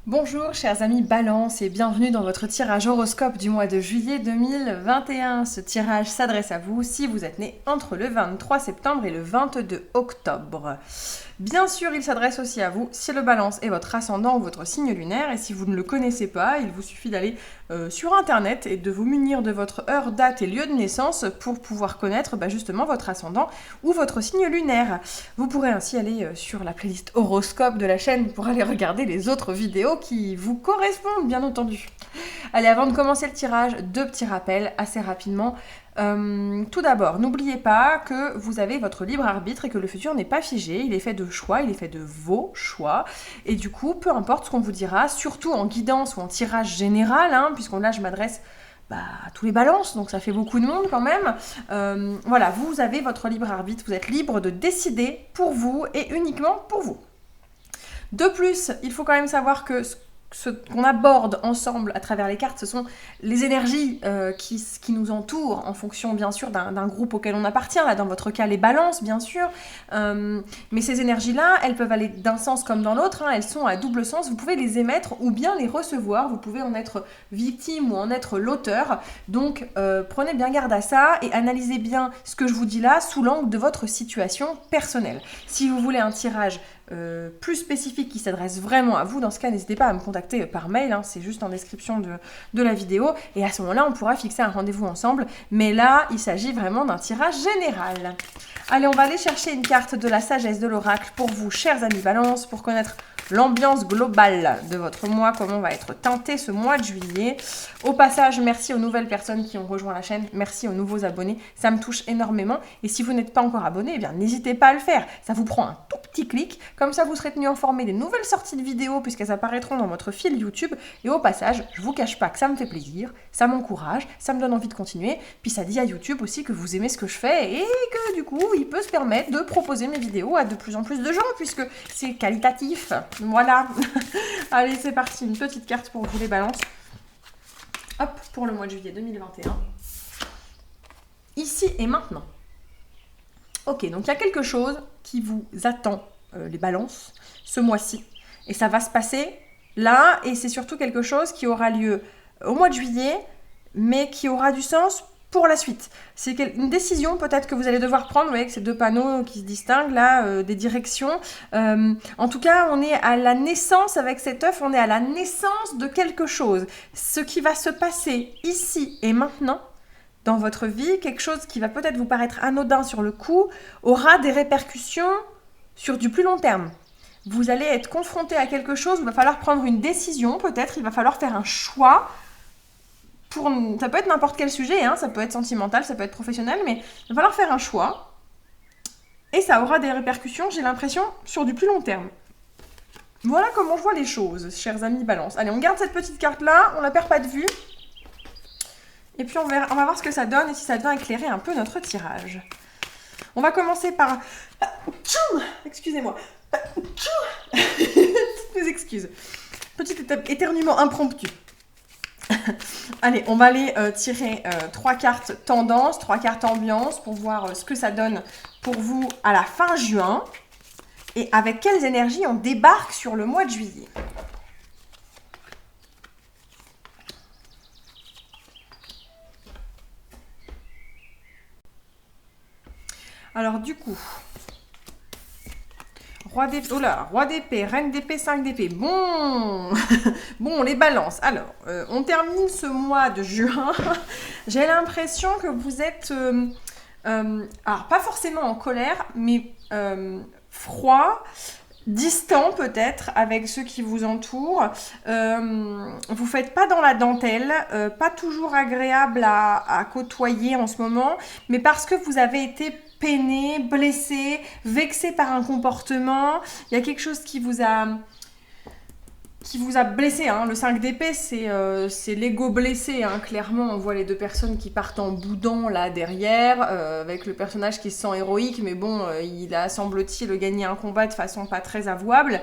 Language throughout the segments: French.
Bonjour chers amis Balance et bienvenue dans votre tirage horoscope du mois de juillet 2021. Ce tirage s'adresse à vous si vous êtes né entre le 23 septembre et le 22 octobre. Bien sûr, il s'adresse aussi à vous si le Balance est votre ascendant ou votre signe lunaire, et si vous ne le connaissez pas, il vous suffit d'aller sur internet et de vous munir de votre heure, date et lieu de naissance pour pouvoir connaître justement votre ascendant ou votre signe lunaire. Vous pourrez ainsi aller sur la playlist horoscope de la chaîne pour aller regarder les autres vidéos qui vous correspondent, bien entendu. Allez, avant de commencer le tirage, deux petits rappels assez rapidement. Tout d'abord, n'oubliez pas que vous avez votre libre arbitre et que le futur n'est pas figé, il est fait de choix, il est fait de vos choix, et du coup, peu importe ce qu'on vous dira, surtout en guidance ou en tirage général, puisqu'on là je m'adresse à tous les balances, donc ça fait beaucoup de monde quand même. Voilà, vous avez votre libre arbitre, vous êtes libre de décider pour vous et uniquement pour vous. De plus, il faut quand même savoir que ce qu'on aborde ensemble à travers les cartes, ce sont les énergies qui nous entourent en fonction bien sûr d'un groupe auquel on appartient, là dans votre cas les balances bien sûr, mais ces énergies-là, elles peuvent aller d'un sens comme dans l'autre, elles sont à double sens, vous pouvez les émettre ou bien les recevoir, vous pouvez en être victime ou en être l'auteur, donc prenez bien garde à ça et analysez bien ce que je vous dis là sous l'angle de votre situation personnelle. Si vous voulez un tirage plus spécifique qui s'adresse vraiment à vous, dans ce cas n'hésitez pas à me contacter par mail, c'est juste en description de la vidéo, et à ce moment là on pourra fixer un rendez-vous ensemble, mais là il s'agit vraiment d'un tirage général. Allez, on va aller chercher une carte de la sagesse de l'oracle pour vous chers amis Balance, pour connaître l'ambiance globale de votre mois, comment va être teinté ce mois de juillet. Au passage, merci aux nouvelles personnes qui ont rejoint la chaîne, merci aux nouveaux abonnés, ça me touche énormément, et si vous n'êtes pas encore abonné, eh bien n'hésitez pas à le faire, ça vous prend un tout petit clic, comme ça vous serez tenu informé des nouvelles sorties de vidéos puisqu'elles apparaîtront dans votre fil YouTube, et au passage, je vous cache pas que ça me fait plaisir, ça m'encourage, ça me donne envie de continuer, puis ça dit à YouTube aussi que vous aimez ce que je fais, et que du coup, il peut se permettre de proposer mes vidéos à de plus en plus de gens, puisque c'est qualitatif. Voilà. Allez, c'est parti, une petite carte pour vous les balances. Hop, pour le mois de juillet 2021. Ici et maintenant. Ok, donc il y a quelque chose qui vous attend, les balances, ce mois-ci. Et ça va se passer là, et c'est surtout quelque chose qui aura lieu au mois de juillet, mais qui aura du sens pour la suite. C'est une décision peut-être que vous allez devoir prendre, vous voyez, avec ces deux panneaux qui se distinguent là, des directions. En tout cas, on est à la naissance, avec cet œuf, on est à la naissance de quelque chose. Ce qui va se passer ici et maintenant, dans votre vie, quelque chose qui va peut-être vous paraître anodin sur le coup, aura des répercussions sur du plus long terme. Vous allez être confronté à quelque chose, il va falloir prendre une décision, peut-être, il va falloir faire un choix. Ça peut être n'importe quel sujet, ça peut être sentimental, ça peut être professionnel, mais il va falloir faire un choix. Et ça aura des répercussions, j'ai l'impression, sur du plus long terme. Voilà comment je vois les choses, chers amis Balance. Allez, on garde cette petite carte-là, on la perd pas de vue. Et puis on va voir ce que ça donne et si ça vient éclairer un peu notre tirage. On va commencer par... Excusez-moi. Toutes mes excuses. Petit éternuement impromptu. Allez, on va aller tirer 3 cartes tendance, 3 cartes ambiance pour voir ce que ça donne pour vous à la fin juin. Et avec quelles énergies on débarque sur le mois de juillet. Alors du coup, roi d'épée, reine d'épée, 5 d'épée. Bon, bon, les balances. Alors, on termine ce mois de juin. J'ai l'impression que vous êtes, alors pas forcément en colère, mais froid, distant peut-être avec ceux qui vous entourent. Vous faites pas dans la dentelle, pas toujours agréable à côtoyer en ce moment, mais parce que vous avez été peiné, blessé, vexé par un comportement, il y a quelque chose qui vous a blessé, le 5 d'épée, c'est l'ego blessé, clairement, on voit les deux personnes qui partent en boudant là derrière, avec le personnage qui se sent héroïque, mais bon, il a, semble-t-il, gagné un combat de façon pas très avouable.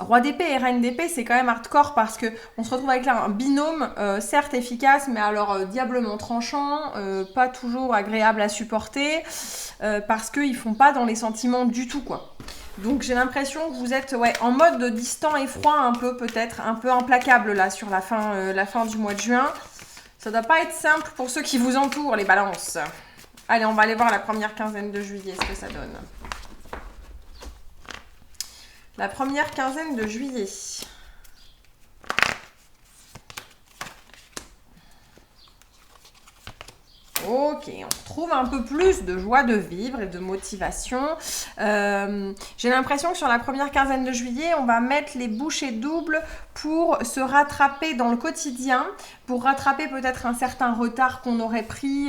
Roi d'épée et reine d'épée, c'est quand même hardcore parce que on se retrouve avec là un binôme, certes efficace, mais alors diablement tranchant, pas toujours agréable à supporter, parce qu'ils font pas dans les sentiments du tout, quoi. Donc j'ai l'impression que vous êtes en mode distant et froid un peu peut-être, un peu implacable là sur la fin du mois de juin. Ça doit pas être simple pour ceux qui vous entourent, les balances. Allez, on va aller voir la première quinzaine de juillet, ce que ça donne. La première quinzaine de juillet. Ok, on retrouve un peu plus de joie de vivre et de motivation. J'ai l'impression que sur la première quinzaine de juillet, on va mettre les bouchées doubles pour se rattraper dans le quotidien, pour rattraper peut-être un certain retard qu'on aurait pris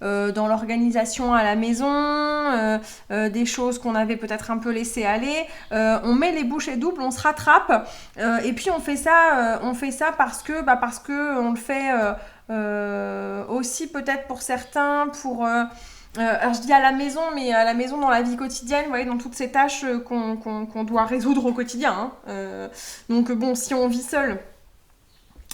dans l'organisation à la maison, des choses qu'on avait peut-être un peu laissées aller. On met les bouchées doubles, on se rattrape et puis on fait ça parce que on le fait... aussi peut-être pour certains, alors je dis à la maison, mais à la maison dans la vie quotidienne, vous voyez, dans toutes ces tâches qu'on doit résoudre au quotidien. Donc bon, si on vit seul,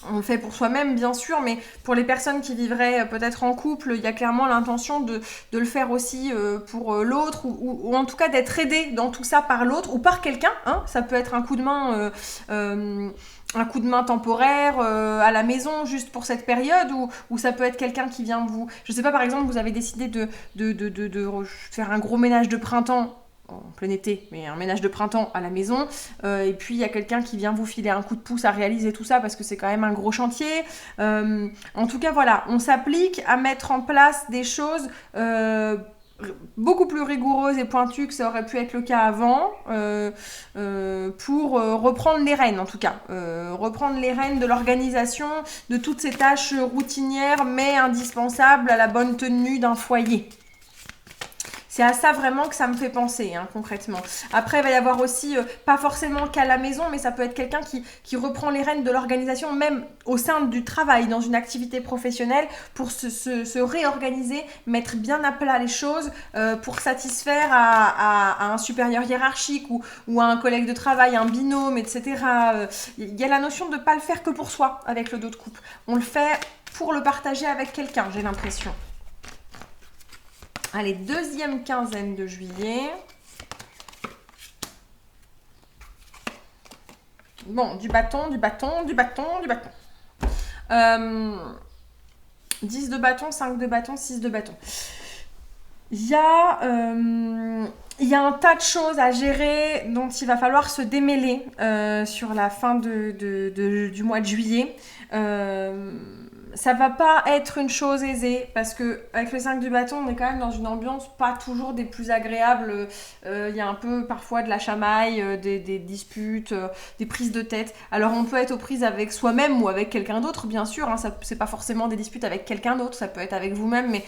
on le fait pour soi-même, bien sûr, mais pour les personnes qui vivraient peut-être en couple, il y a clairement l'intention de le faire aussi pour l'autre, ou en tout cas d'être aidé dans tout ça par l'autre, ou par quelqu'un. Ça peut être un coup de main temporaire à la maison juste pour cette période, ou ça peut être quelqu'un qui vient vous... Je sais pas, par exemple, vous avez décidé de faire un gros ménage de printemps, en plein été, mais un ménage de printemps à la maison, et puis il y a quelqu'un qui vient vous filer un coup de pouce à réaliser tout ça parce que c'est quand même un gros chantier. En tout cas, voilà, on s'applique à mettre en place des choses beaucoup plus rigoureuses et pointues que ça aurait pu être le cas avant, pour reprendre les rênes, en tout cas. Reprendre les rênes de l'organisation de toutes ces tâches routinières mais indispensables à la bonne tenue d'un foyer. C'est à ça vraiment que ça me fait penser, concrètement. Après, il va y avoir aussi, pas forcément qu'à la maison, mais ça peut être quelqu'un qui reprend les rênes de l'organisation, même au sein du travail, dans une activité professionnelle, pour se réorganiser, mettre bien à plat les choses, pour satisfaire à un supérieur hiérarchique ou à un collègue de travail, un binôme, etc. Il y a la notion de ne pas le faire que pour soi, avec le dos de coupe. On le fait pour le partager avec quelqu'un, j'ai l'impression. Allez, deuxième quinzaine de juillet. Bon, du bâton. 10 de bâton, 5 de bâton, 6 de bâton. Il y a un tas de choses à gérer dont il va falloir se démêler sur la fin du mois de juillet. Ça va pas être une chose aisée parce que avec le 5 du bâton, on est quand même dans une ambiance pas toujours des plus agréables. Il y a un peu parfois de la chamaille, des disputes, des prises de tête. Alors on peut être aux prises avec soi-même ou avec quelqu'un d'autre, bien sûr. C'est pas forcément des disputes avec quelqu'un d'autre, ça peut être avec vous-même, mais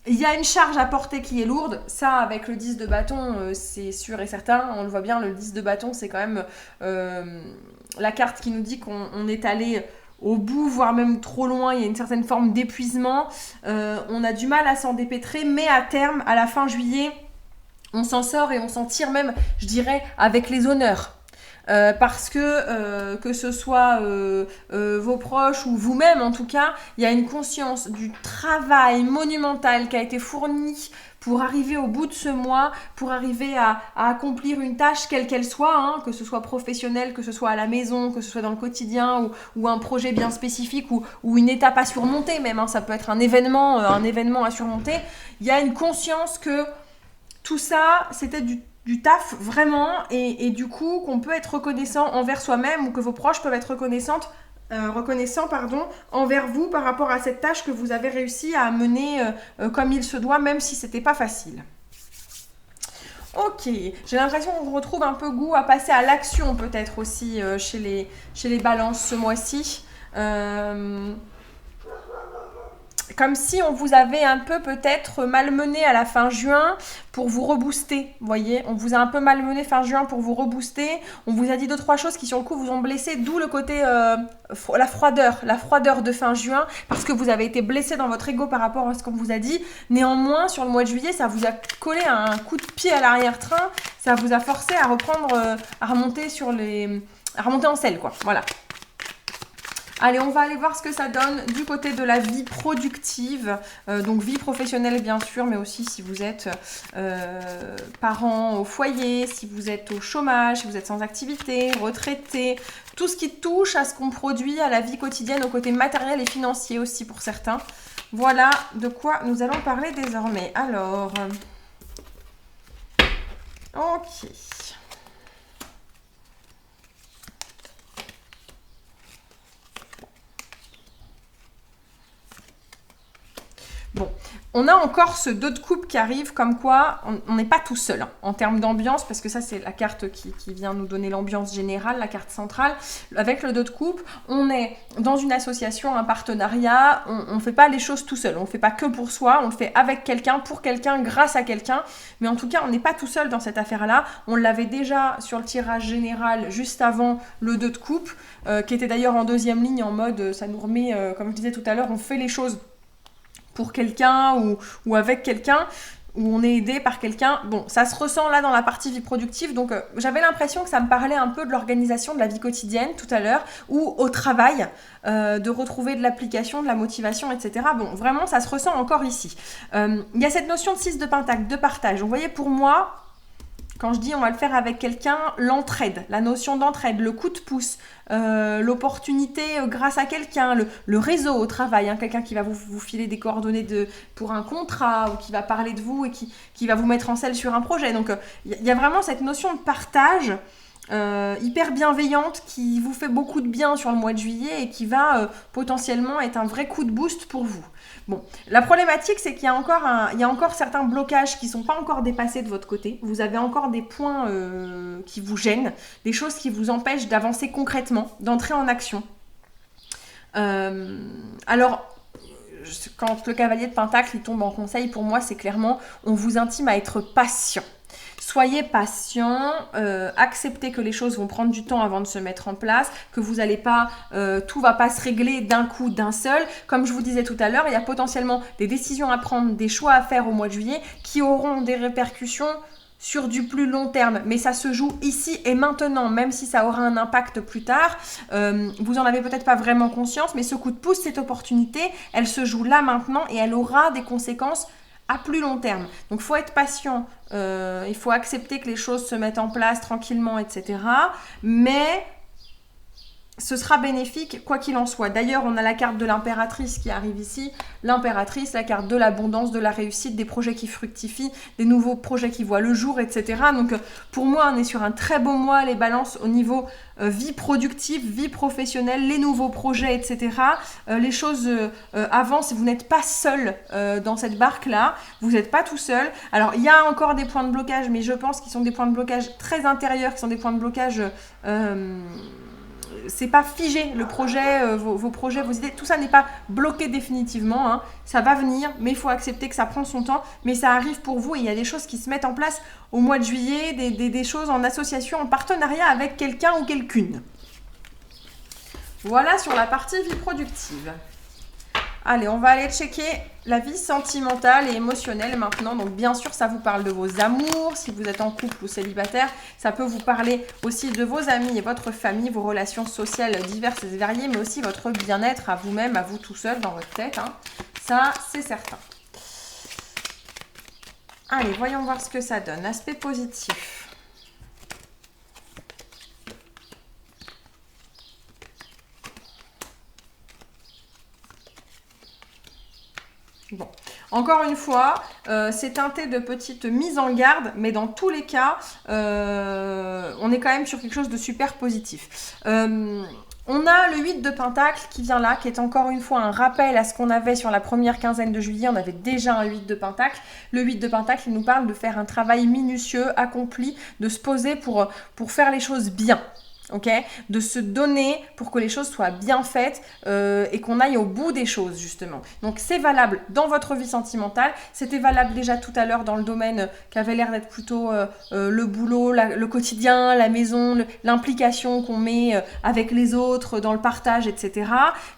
il y a une charge à porter qui est lourde. Ça, avec le 10 de bâton, c'est sûr et certain. On le voit bien, le 10 de bâton, c'est quand même la carte qui nous dit qu'on est allé au bout, voire même trop loin. Il y a une certaine forme d'épuisement. On a du mal à s'en dépêtrer, mais à terme, à la fin juillet, on s'en sort et on s'en tire même, je dirais, avec les honneurs. Parce que ce soit vos proches ou vous-même en tout cas, il y a une conscience du travail monumental qui a été fourni pour arriver au bout de ce mois, pour arriver à accomplir une tâche quelle qu'elle soit, que ce soit professionnelle, que ce soit à la maison, que ce soit dans le quotidien ou un projet bien spécifique ou une étape à surmonter même, ça peut être un événement à surmonter. Il y a une conscience que tout ça, c'était du taf vraiment et du coup qu'on peut être reconnaissant envers soi-même ou que vos proches peuvent être reconnaissants envers vous par rapport à cette tâche que vous avez réussi à mener comme il se doit, même si c'était pas facile. Ok, j'ai l'impression qu'on retrouve un peu goût à passer à l'action peut-être aussi chez les balances ce mois-ci. Comme si on vous avait un peu peut-être malmené à la fin juin pour vous rebooster, vous voyez. On vous a un peu malmené fin juin pour vous rebooster. On vous a dit 2-3 choses qui sur le coup vous ont blessé, d'où le côté la froideur de fin juin, parce que vous avez été blessé dans votre ego par rapport à ce qu'on vous a dit. Néanmoins, sur le mois de juillet, ça vous a collé un coup de pied à l'arrière-train, ça vous a forcé à reprendre, à remonter en selle, quoi. Voilà. Allez, on va aller voir ce que ça donne du côté de la vie productive. Donc vie professionnelle bien sûr, mais aussi si vous êtes parent au foyer, si vous êtes au chômage, si vous êtes sans activité, retraité, tout ce qui touche à ce qu'on produit, à la vie quotidienne, au côté matériel et financier aussi pour certains. Voilà de quoi nous allons parler désormais. Alors, ok. Bon, on a encore ce 2 de coupe qui arrive, comme quoi on n'est pas tout seul hein, en termes d'ambiance, parce que ça c'est la carte qui vient nous donner l'ambiance générale, la carte centrale. Avec le 2 de coupe, on est dans une association, un partenariat, on ne fait pas les choses tout seul, on ne fait pas que pour soi, on le fait avec quelqu'un, pour quelqu'un, grâce à quelqu'un, mais en tout cas on n'est pas tout seul dans cette affaire-là. On l'avait déjà sur le tirage général juste avant le 2 de coupe, qui était d'ailleurs en deuxième ligne en mode, ça nous remet, comme je disais tout à l'heure, on fait les choses pour quelqu'un ou avec quelqu'un, où on est aidé par quelqu'un. Bon, ça se ressent là dans la partie vie productive, donc j'avais l'impression que ça me parlait un peu de l'organisation de la vie quotidienne tout à l'heure, ou au travail, de retrouver de l'application, de la motivation, etc. Bon, vraiment, ça se ressent encore ici. Il y a cette notion de 6 de pentacle, de partage. Vous voyez, pour moi, quand je dis on va le faire avec quelqu'un, l'entraide, la notion d'entraide, le coup de pouce, l'opportunité grâce à quelqu'un, le réseau au travail, hein, quelqu'un qui va vous filer des coordonnées pour un contrat ou qui va parler de vous et qui va vous mettre en selle sur un projet. Donc il y a vraiment cette notion de partage hyper bienveillante qui vous fait beaucoup de bien sur le mois de juillet et qui va potentiellement être un vrai coup de boost pour vous. Bon, la problématique, c'est qu'il y a encore certains blocages qui ne sont pas encore dépassés de votre côté. Vous avez encore des points qui vous gênent, des choses qui vous empêchent d'avancer concrètement, d'entrer en action. Alors, quand le cavalier de Pentacle il tombe en conseil, pour moi, c'est clairement, on vous intime à être patient. Soyez patient, acceptez que les choses vont prendre du temps avant de se mettre en place, que vous n'allez pas, tout va pas se régler d'un coup, d'un seul. Comme je vous disais tout à l'heure, il y a potentiellement des décisions à prendre, des choix à faire au mois de juillet qui auront des répercussions sur du plus long terme, mais ça se joue ici et maintenant, même si ça aura un impact plus tard. Vous en avez peut-être pas vraiment conscience, mais ce coup de pouce, cette opportunité, elle se joue là maintenant et elle aura des conséquences à plus long terme. Donc, il faut être patient, il faut accepter que les choses se mettent en place tranquillement, etc. Mais ce sera bénéfique quoi qu'il en soit. D'ailleurs, on a la carte de l'impératrice qui arrive ici. L'impératrice, la carte de l'abondance, de la réussite, des projets qui fructifient, des nouveaux projets qui voient le jour, etc. Donc, pour moi, on est sur un très beau mois, les balances au niveau vie productive, vie professionnelle, les nouveaux projets, etc. Les choses avancent. Vous n'êtes pas seul dans cette barque-là. Vous n'êtes pas tout seul. Alors, il y a encore des points de blocage, mais je pense qu'ils sont des points de blocage très intérieurs, qui sont des points de blocage... c'est pas figé, le projet, vos projets, vos idées, tout ça n'est pas bloqué définitivement, hein. Ça va venir, mais il faut accepter que ça prend son temps, mais ça arrive pour vous et il y a des choses qui se mettent en place au mois de juillet, des choses en association, en partenariat avec quelqu'un ou quelqu'une. Voilà sur la partie vie productive. Allez, on va aller checker la vie sentimentale et émotionnelle maintenant. Donc, bien sûr, ça vous parle de vos amours. Si vous êtes en couple ou célibataire, ça peut vous parler aussi de vos amis et votre famille, vos relations sociales diverses et variées, mais aussi votre bien-être à vous-même, à vous tout seul dans votre tête, hein. Ça, c'est certain. Allez, voyons voir ce que ça donne. Aspect positif. Bon, encore une fois, c'est teinté de petites mises en garde, mais dans tous les cas, on est quand même sur quelque chose de super positif. On a le 8 de Pentacle qui vient là, qui est encore une fois un rappel à ce qu'on avait sur la première quinzaine de juillet. On avait déjà un 8 de Pentacle. Le 8 de Pentacle, il nous parle de faire un travail minutieux, accompli, de se poser pour faire les choses bien. Okay, de se donner pour que les choses soient bien faites et qu'on aille au bout des choses justement. Donc c'est valable dans votre vie sentimentale, c'était valable déjà tout à l'heure dans le domaine qui avait l'air d'être plutôt le boulot, le quotidien, la maison, l'implication qu'on met avec les autres, dans le partage, etc.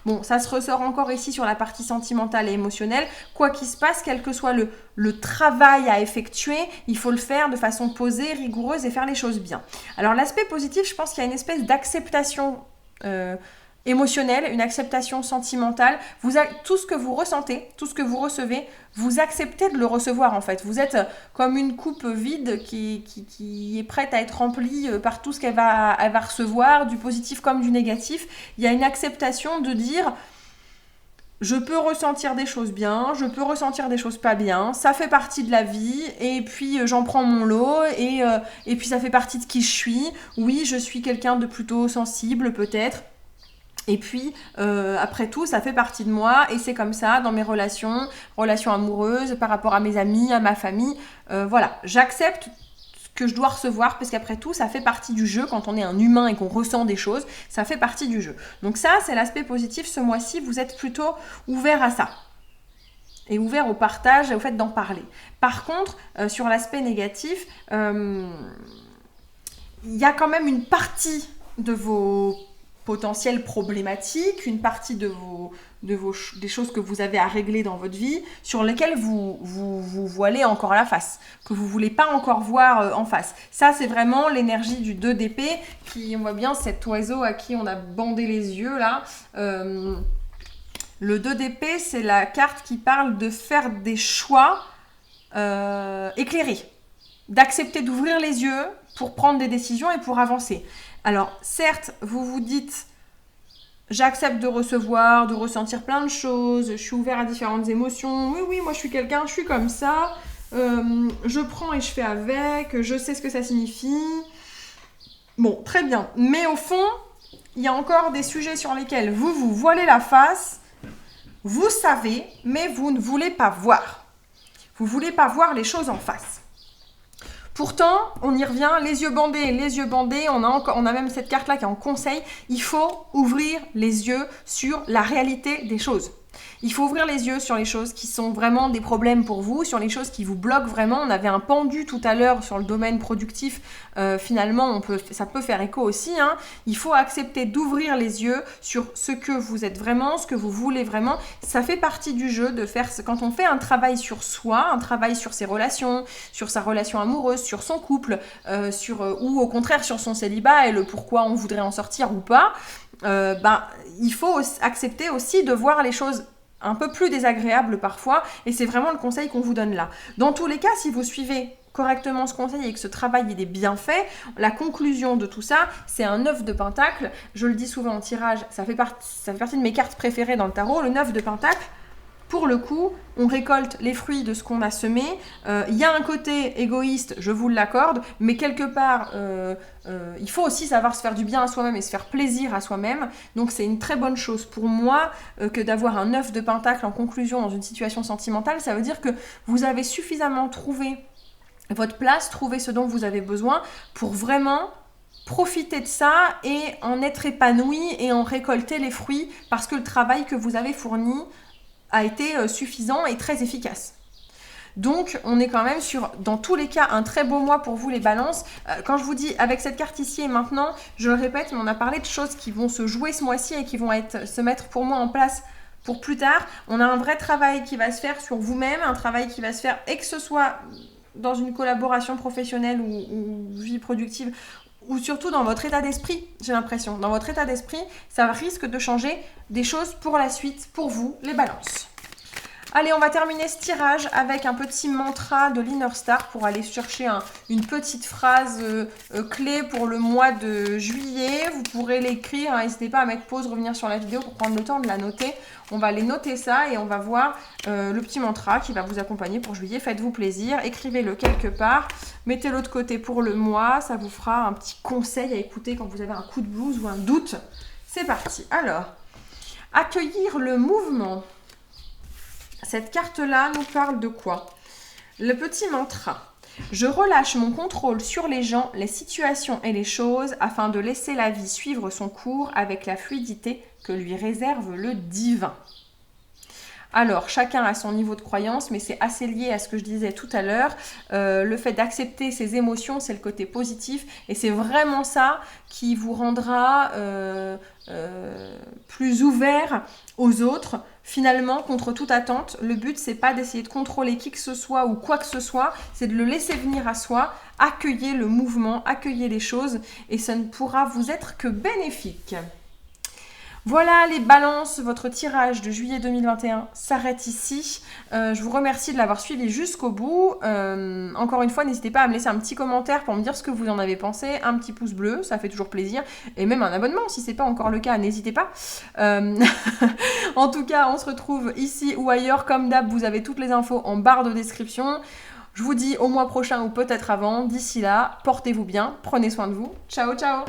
Bon, ça se ressort encore ici sur la partie sentimentale et émotionnelle. Quoi qu'il se passe, quel que soit le travail à effectuer, il faut le faire de façon posée, rigoureuse et faire les choses bien. Alors l'aspect positif, je pense qu'il y a une espèce d'acceptation émotionnelle, une acceptation sentimentale. Tout ce que vous ressentez, tout ce que vous recevez, vous acceptez de le recevoir en fait. Vous êtes comme une coupe vide qui est prête à être remplie par tout ce elle va recevoir, du positif comme du négatif. Il y a une acceptation de dire je peux ressentir des choses bien, je peux ressentir des choses pas bien, ça fait partie de la vie, et puis j'en prends mon lot, et puis ça fait partie de qui je suis. Oui, je suis quelqu'un de plutôt sensible peut-être, et puis, après tout, ça fait partie de moi et c'est comme ça dans mes relations amoureuses, par rapport à mes amis, à ma famille. Voilà, j'accepte ce que je dois recevoir parce qu'après tout, ça fait partie du jeu. Quand on est un humain et qu'on ressent des choses, ça fait partie du jeu. Donc ça, c'est l'aspect positif. Ce mois-ci, vous êtes plutôt ouvert à ça. Et ouvert au partage et au fait d'en parler. Par contre, sur l'aspect négatif, il y a quand même une partie de vos potentielles problématiques, une partie des choses que vous avez à régler dans votre vie, sur lesquelles vous voilez encore la face, que vous ne voulez pas encore voir en face. Ça, c'est vraiment l'énergie du 2 d'épée, qui, on voit bien cet oiseau à qui on a bandé les yeux, là. Le 2 d'épée, c'est la carte qui parle de faire des choix éclairés, d'accepter d'ouvrir les yeux pour prendre des décisions et pour avancer. Alors, certes, vous vous dites, j'accepte de recevoir, de ressentir plein de choses, je suis ouvert à différentes émotions, oui, moi je suis quelqu'un, je suis comme ça, je prends et je fais avec, je sais ce que ça signifie. Bon, très bien, mais au fond, il y a encore des sujets sur lesquels vous voilez la face, vous savez, mais vous ne voulez pas voir. Vous ne voulez pas voir les choses en face. Pourtant, on y revient, les yeux bandés, on a même cette carte-là qui est en conseil, il faut ouvrir les yeux sur la réalité des choses. Il faut ouvrir les yeux sur les choses qui sont vraiment des problèmes pour vous, sur les choses qui vous bloquent vraiment. On avait un pendu tout à l'heure sur le domaine productif. Finalement, ça peut faire écho aussi. Hein. Il faut accepter d'ouvrir les yeux sur ce que vous êtes vraiment, ce que vous voulez vraiment. Ça fait partie du jeu de faire, quand on fait un travail sur soi, un travail sur ses relations, sur sa relation amoureuse, sur son couple, ou au contraire sur son célibat et le pourquoi on voudrait en sortir ou pas. Il faut accepter aussi de voir les choses un peu plus désagréables parfois, et c'est vraiment le conseil qu'on vous donne là. Dans tous les cas, si vous suivez correctement ce conseil et que ce travail il est bien fait, la conclusion de tout ça, c'est un 9 de pentacle. Je le dis souvent en tirage, ça fait partie de mes cartes préférées dans le tarot, le 9 de pentacle. Pour le coup, on récolte les fruits de ce qu'on a semé. Il y a un côté égoïste, je vous l'accorde, mais quelque part, il faut aussi savoir se faire du bien à soi-même et se faire plaisir à soi-même. Donc c'est une très bonne chose pour moi que d'avoir un 9 de pentacle en conclusion dans une situation sentimentale. Ça veut dire que vous avez suffisamment trouvé votre place, trouvé ce dont vous avez besoin pour vraiment profiter de ça et en être épanoui et en récolter les fruits parce que le travail que vous avez fourni a été suffisant et très efficace. Donc, on est quand même sur, dans tous les cas, un très beau mois pour vous les balances. Quand je vous dis, avec cette carte ici et maintenant, je le répète, mais on a parlé de choses qui vont se jouer ce mois-ci et qui vont se mettre pour moi en place pour plus tard. On a un vrai travail qui va se faire sur vous-même, un travail qui va se faire, et que ce soit dans une collaboration professionnelle ou vie productive, ou surtout dans votre état d'esprit, j'ai l'impression. Dans votre état d'esprit, ça risque de changer des choses pour la suite, pour vous, les balances. Allez, on va terminer ce tirage avec un petit mantra de l'Inner Star pour aller chercher une petite phrase clé pour le mois de juillet. Vous pourrez l'écrire, hein, n'hésitez pas à mettre pause, revenir sur la vidéo pour prendre le temps de la noter. On va aller noter ça et on va voir le petit mantra qui va vous accompagner pour juillet. Faites-vous plaisir, écrivez-le quelque part, mettez-le de côté pour le mois. Ça vous fera un petit conseil à écouter quand vous avez un coup de blues ou un doute. C'est parti. Alors, accueillir le mouvement. Cette carte-là nous parle de quoi? Le petit mantra. Je relâche mon contrôle sur les gens, les situations et les choses afin de laisser la vie suivre son cours avec la fluidité que lui réserve le divin. Alors, chacun a son niveau de croyance, mais c'est assez lié à ce que je disais tout à l'heure. Le fait d'accepter ses émotions, c'est le côté positif. Et c'est vraiment ça qui vous rendra plus ouvert aux autres. Finalement, contre toute attente, le but, c'est pas d'essayer de contrôler qui que ce soit ou quoi que ce soit, c'est de le laisser venir à soi, accueillir le mouvement, accueillir les choses, et ça ne pourra vous être que bénéfique. Voilà les balances, votre tirage de juillet 2021 s'arrête ici. Je vous remercie de l'avoir suivi jusqu'au bout. Encore une fois, n'hésitez pas à me laisser un petit commentaire pour me dire ce que vous en avez pensé, un petit pouce bleu, ça fait toujours plaisir, et même un abonnement si c'est pas encore le cas, n'hésitez pas. En tout cas, on se retrouve ici ou ailleurs, comme d'hab, vous avez toutes les infos en barre de description. Je vous dis au mois prochain ou peut-être avant. D'ici là, portez-vous bien, prenez soin de vous. Ciao, ciao!